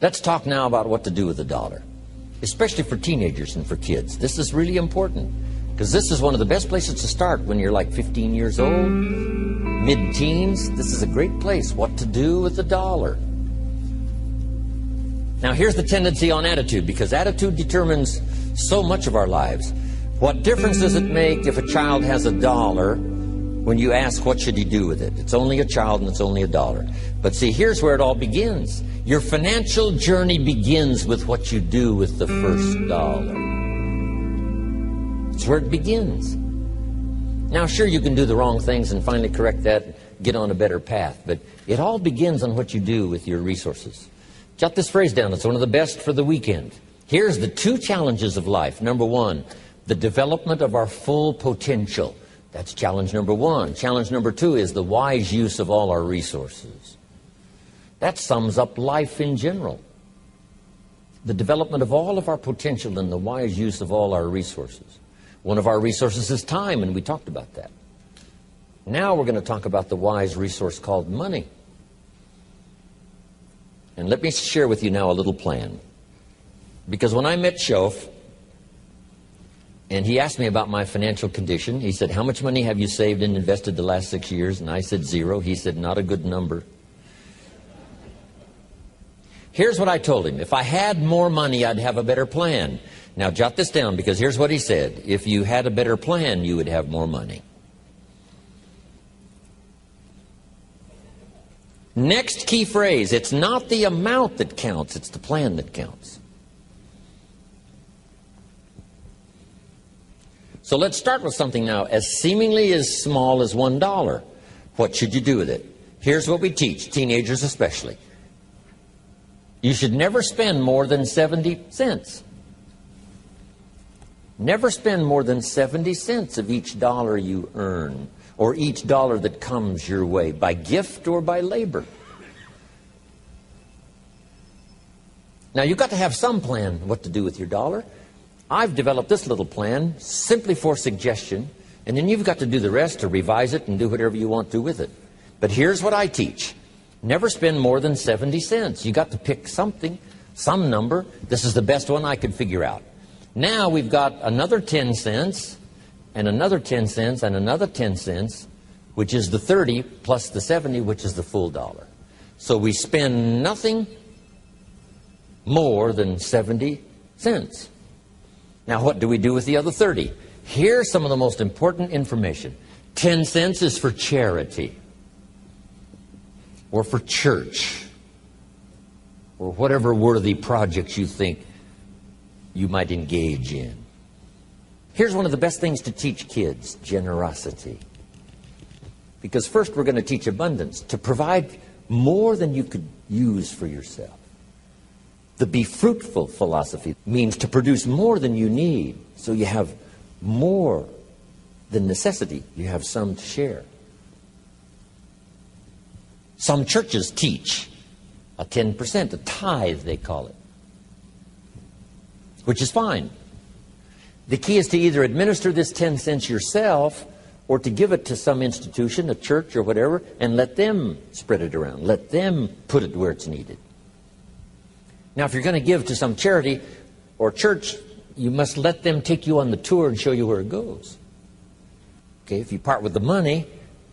Let's talk now about what to do with the dollar, especially for teenagers and for kids. This is really important because this is one of the best places to start when you're like 15 years old, mid-teens. This is a great place. What to do with the dollar. Now, here's the tendency on attitude, because attitude determines so much of our lives. What difference does it make if a child has a dollar when you ask what should he do with it? It's only a child and it's only a dollar. But see, here's where it all begins. Your financial journey begins with what you do with the first dollar. It's where it begins. Now, sure, you can do the wrong things and finally correct that, get on a better path, but it all begins on what you do with your resources. Jot this phrase down. It's one of the best for the weekend. Here's the two challenges of life. Number one, the development of our full potential. That's challenge number one. Challenge number two is the wise use of all our resources. That sums up life in general. The development of all of our potential and the wise use of all our resources. One of our resources is time, and we talked about that. Now we're going to talk about the wise resource called money. And let me share with you now a little plan. Because when I met Shof, and he asked me about my financial condition, he said, how much money have you saved and invested the last 6 years? And I said 0. He said, not a good number. Here's what I told him. If I had more money, I'd have a better plan. Now, jot this down, because here's what he said. If you had a better plan, you would have more money. Next key phrase, it's not the amount that counts, it's the plan that counts. So let's start with something now as seemingly as small as $1. What should you do with it? Here's what we teach, teenagers especially. You should never spend more than 70 cents. Never spend more than 70 cents of each dollar you earn, or each dollar that comes your way, by gift or by labor. Now, you've got to have some plan what to do with your dollar. I've developed this little plan simply for suggestion, and then you've got to do the rest to revise it and do whatever you want to with it. But here's what I teach. Never spend more than 70 cents. You've got to pick something, some number. This is the best one I could figure out. Now we've got another 10 cents, and another 10 cents, and another 10 cents, which is the 30 plus the 70, which is the full dollar. So we spend nothing more than 70 cents. Now, what do we do with the other 30? Here's some of the most important information. 10 cents is for charity, or for church, or whatever worthy projects you think you might engage in. Here's one of the best things to teach kids, generosity. Because first we're going to teach abundance, to provide more than you could use for yourself. The be fruitful philosophy means to produce more than you need, so you have more than necessity. You have some to share. Some churches teach a 10%, a tithe they call it, which is fine. The key is to either administer this 10 cents yourself or to give it to some institution, a church or whatever, and let them spread it around. Let them put it where it's needed. Now, if you're going to give to some charity or church, you must let them take you on the tour and show you where it goes. Okay, if you part with the money,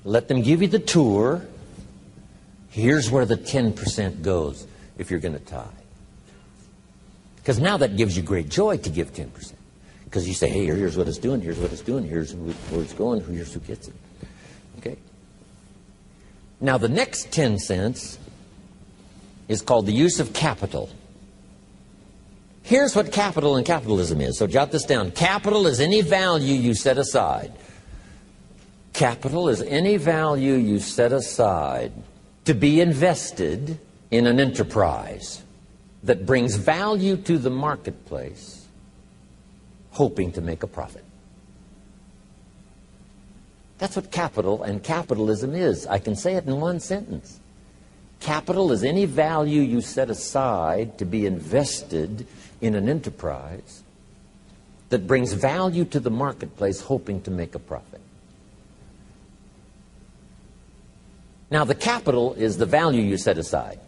let them give you the tour. Here's where the 10% goes if you're going to tithe. Because now that gives you great joy to give 10%. Because you say, hey, here's what it's doing, here's what it's doing, here's where it's going, here's who gets it. Okay? Now, the next 10 cents is called the use of capital. Here's what capital and capitalism is. So jot this down. Capital is any value you set aside. Capital is any value you set aside to be invested in an enterprise that brings value to the marketplace, hoping to make a profit. That's what capital and capitalism is. I can say it in one sentence. Capital is any value you set aside to be invested in an enterprise that brings value to the marketplace, hoping to make a profit. Now, the capital is the value you set aside.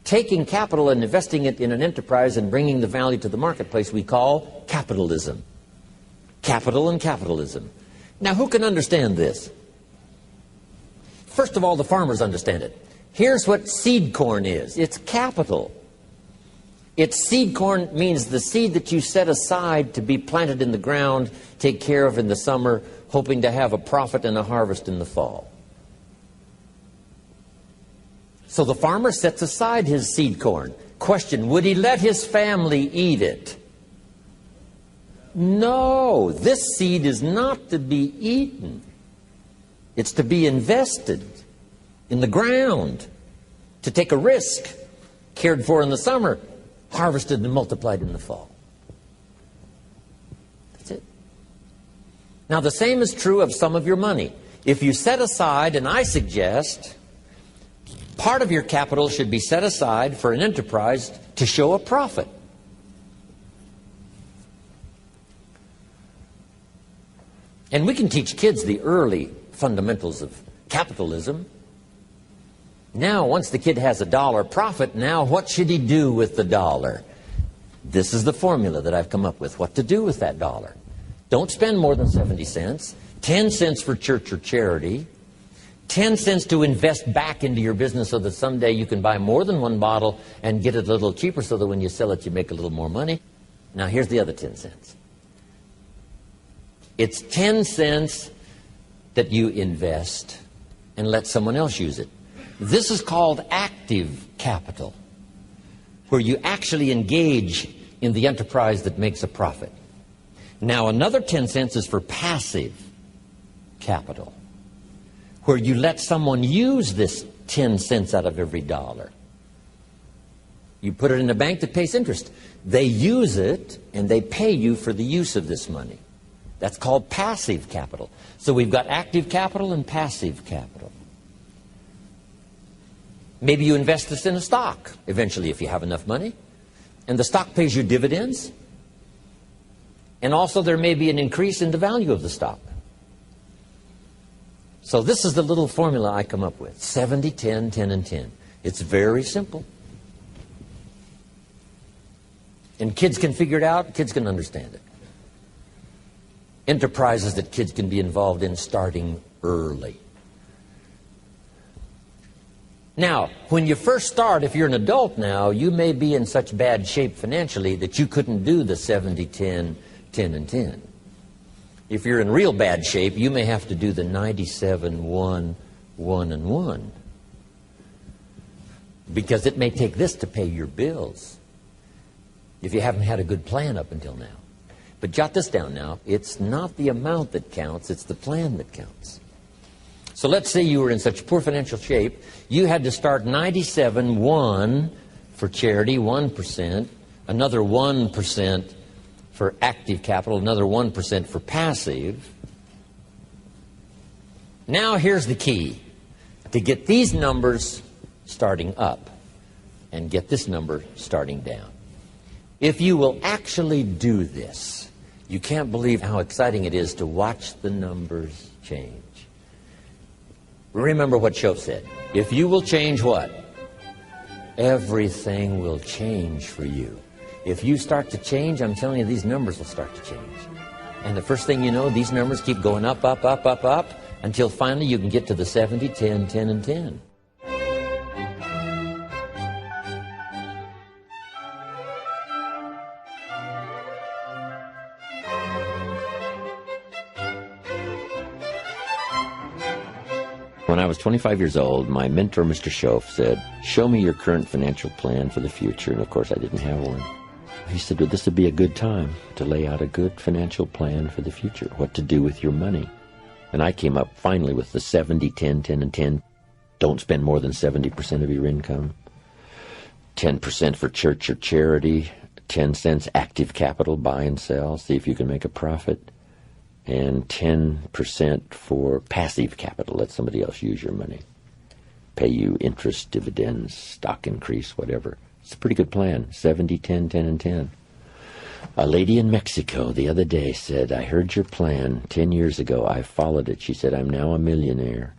taking capital and investing it in an enterprise and bringing the value to the marketplace we call capitalism. Capital and capitalism. Now, who can understand this? First of all, the farmers understand it. Here's what seed corn is. It's capital. It's seed corn means the seed that you set aside to be planted in the ground, take care of in the summer, hoping to have a profit and a harvest in the fall. So the farmer sets aside his seed corn. Question, would he let his family eat it? No, this seed is not to be eaten. It's to be invested in the ground, to take a risk, cared for in the summer, harvested and multiplied in the fall. That's it. Now, the same is true of some of your money. If you set aside, and I suggest, part of your capital should be set aside for an enterprise to show a profit. And we can teach kids the early fundamentals of capitalism. Now, once the kid has $1 profit, now what should he do with the dollar? This is the formula that I've come up with, what to do with that dollar. Don't spend more than 70 cents, 10 cents for church or charity, 10 cents to invest back into your business so that someday you can buy more than one bottle and get it a little cheaper so that when you sell it you make a little more money. Now, here's the other 10 cents. It's 10 cents that you invest and let someone else use it. This is called active capital, where you actually engage in the enterprise that makes a profit. Now, another 10 cents is for passive capital, where you let someone use this 10 cents out of every dollar. You put it in a bank that pays interest. They use it, and they pay you for the use of this money. That's called passive capital. So we've got active capital and passive capital. Maybe you invest this in a stock, eventually, if you have enough money, and the stock pays you dividends, and also there may be an increase in the value of the stock. So this is the little formula I come up with, 70, 10, 10, and 10. It's very simple. And kids can figure it out, kids can understand it. Enterprises that kids can be involved in starting early. Now, when you first start, if you're an adult now, you may be in such bad shape financially that you couldn't do the 70, 10, 10, and 10. If you're in real bad shape, you may have to do the 97, 1, 1, and 1. Because it may take this to pay your bills if you haven't had a good plan up until now. But jot this down now. It's not the amount that counts, it's the plan that counts. So let's say you were in such poor financial shape, you had to start 97, 1 for charity, 1%, another 1% for active capital, another 1% for passive. Now here's the key. To get these numbers starting up and get this number starting down. If you will actually do this, you can't believe how exciting it is to watch the numbers change. Remember what Shoaff said. If you will change what? Everything will change for you. If you start to change, I'm telling you, these numbers will start to change. And the first thing you know, these numbers keep going up, up, up, up, up, until finally you can get to the 70, 10, 10, and 10. When I was 25 years old, my mentor, Mr. Shoaff, said, "Show me your current financial plan for the future." And of course, I didn't have one. He said, "Well, this would be a good time to lay out a good financial plan for the future, what to do with your money." And I came up finally with the 70, 10, 10, and 10. Don't spend more than 70% of your income. 10% for church or charity. 10 cents active capital, buy and sell, see if you can make a profit. And 10% for passive capital, let somebody else use your money. Pay you interest, dividends, stock increase, whatever. It's a pretty good plan, 70, 10, 10, and 10. A lady in Mexico the other day said, "I heard your plan 10 years ago. I followed it." She said, "I'm now a millionaire."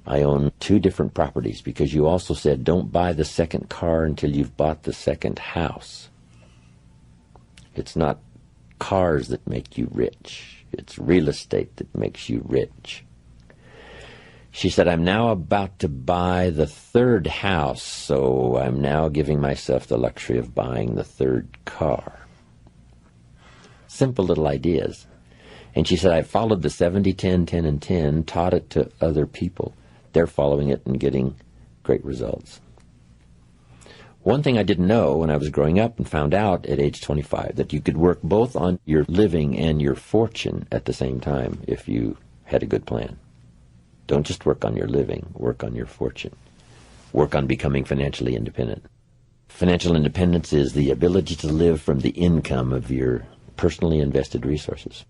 I own 2 different properties because you also said don't buy the second car until you've bought the second house. It's not cars that make you rich. It's real estate that makes you rich. She said, I'm now about to buy the 3rd house, so I'm now giving myself the luxury of buying the 3rd car. Simple little ideas. And she said, I followed the 70, 10, 10, and 10, taught it to other people. They're following it and getting great results. One thing I didn't know when I was growing up and found out at age 25, that you could work both on your living and your fortune at the same time if you had a good plan. Don't just work on your living, work on your fortune. Work on becoming financially independent. Financial independence is the ability to live from the income of your personally invested resources.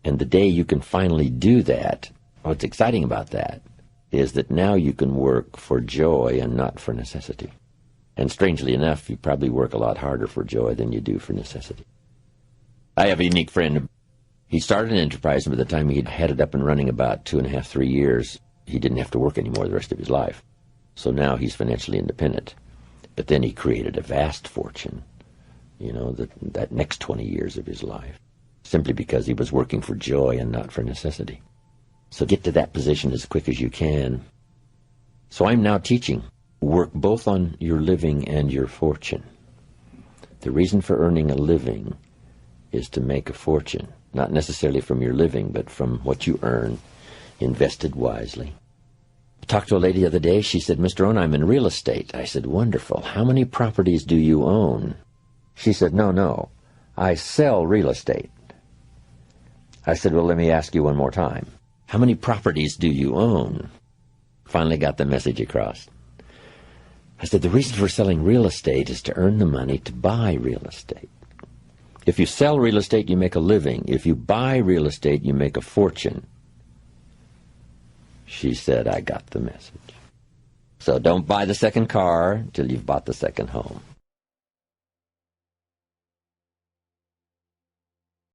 And the day you can finally do that, what's exciting about that is that now you can work for joy and not for necessity. And strangely enough, you probably work a lot harder for joy than you do for necessity. I have a unique friend. He started an enterprise, and by the time he'd had it up and running about 2.5, 3 years, he didn't have to work anymore the rest of his life. So now he's financially independent. But then he created a vast fortune, that next 20 years of his life, simply because he was working for joy and not for necessity. So get to that position as quick as you can. So I'm now teaching. Work both on your living and your fortune. The reason for earning a living is to make a fortune, not necessarily from your living, but from what you earn, invested wisely. I talked to a lady the other day. She said, Mr. Rohn, I'm in real estate. I said, wonderful. How many properties do you own? She said, no, I sell real estate. I said, well, let me ask you one more time. How many properties do you own? Finally got the message across. I said, the reason for selling real estate is to earn the money to buy real estate. If you sell real estate, you make a living. If you buy real estate, you make a fortune. She said, I got the message. So don't buy the second car until you've bought the second home.